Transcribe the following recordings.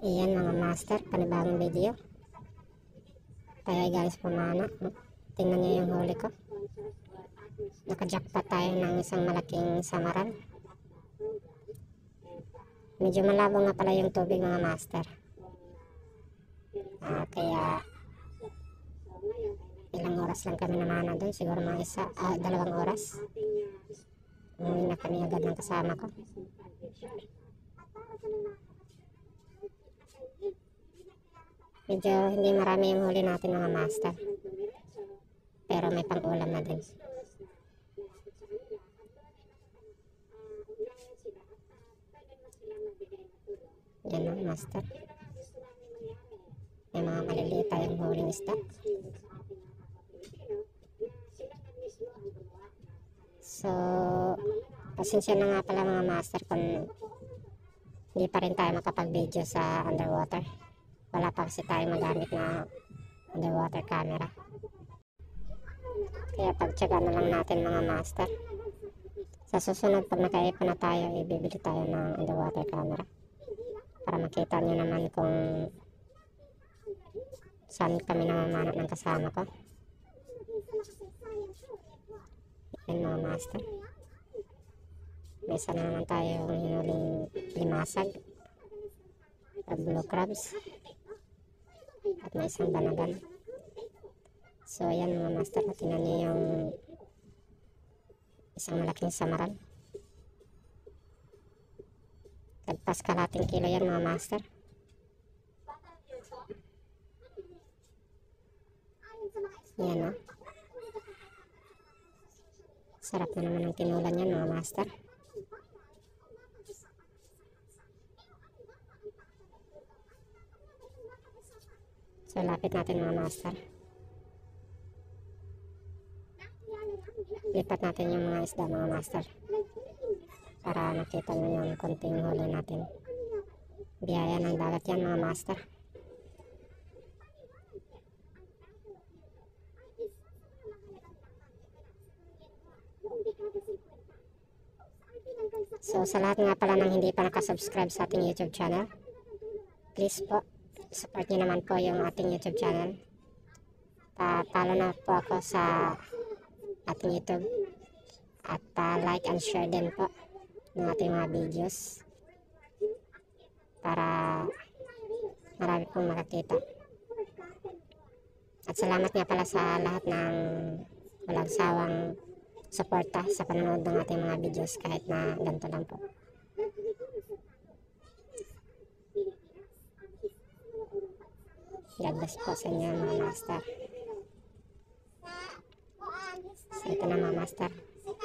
Iyan mga master, panibagong video. Kaya guys, pumana. Tingnan niyo yung huli ko. Nakajackpot tayo ng isang malaking samaran. Medyo malabo nga pala yung tubig mga master. Kaya ilang oras lang kami namana doon. Siguro mga 2 oras. Umuwi na kami agad ng kasama ko. Medyo hindi marami yung huli natin mga master. Pero may pang-ulam na din. Yan ang master. May mga maliliit tayong huling isda. So, pasensya na nga pala mga master kung hindi pa rin tayo makapag-video sa underwater. Wala pa kasi tayo magamit na underwater camera. Kaya pagtsaga na lang natin mga master. Sa susunod pag nakaipon na tayo, ibibili tayo ng underwater camera. Para makita nyo naman kung saan kami namamanap ng kasama ko. Yan mga master. May isa na naman tayo hinuling limasag. Blue crabs. At may isang banagan. So ayan mga master, tingnan niyo yung isang malaking samaran. Tagpas kalating kilo yan mga master. Yan o. Sarap na naman ang tinulan yan mga master. So lapit natin mga master. Lipat natin yung mga isda mga master. Para nakita nyo yung konting huli natin. Biyaya ng dagat yan mga master. So sa lahat nga pala ng hindi pa nakasubscribe sa ating YouTube channel, please po, support nyo naman po yung ating YouTube channel. Follow na po ako sa ating YouTube. At like and share din po ng ating mga videos. Para marami pong makakita. At salamat nga pala sa lahat ng walang sawang suporta sa panonood ng ating mga videos kahit na ganito lang po. God bless po sa inyo mga master. So ito na mga master.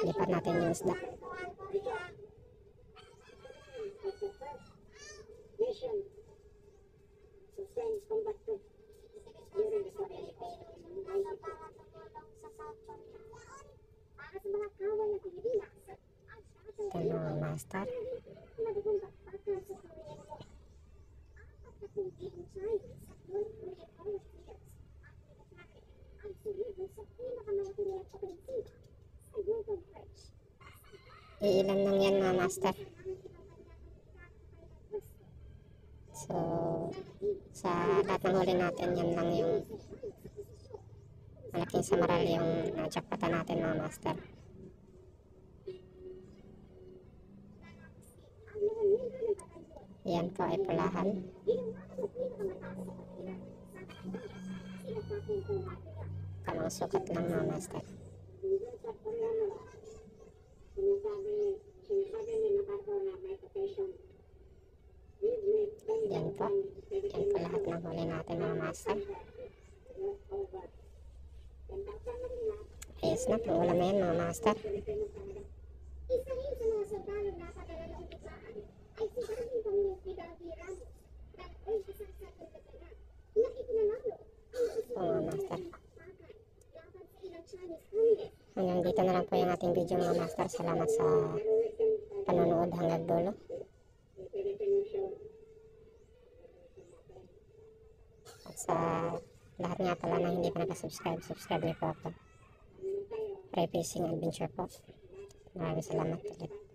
Lipat natin yung isda. Ito na mga master. Iilan lang yan mga master. So sa lahat ng huli natin, yan lang yung malaking samaral yung jackpotan natin mga master. Yan po ay pulahan. Kamang sukat lang mga master. Yan po. Yan po lahat ng huli natin mga master. Ayos na, pangulam na yan mga master. Mga master. Hanggang dito na lang po yung ating video mga master. Salamat sa panonood hanggang dulo. At sa lahat nga pala na hindi pa nakasubscribe, subscribe niyo po ako. Ray Fishing Adventure po. Maraming salamat ulit.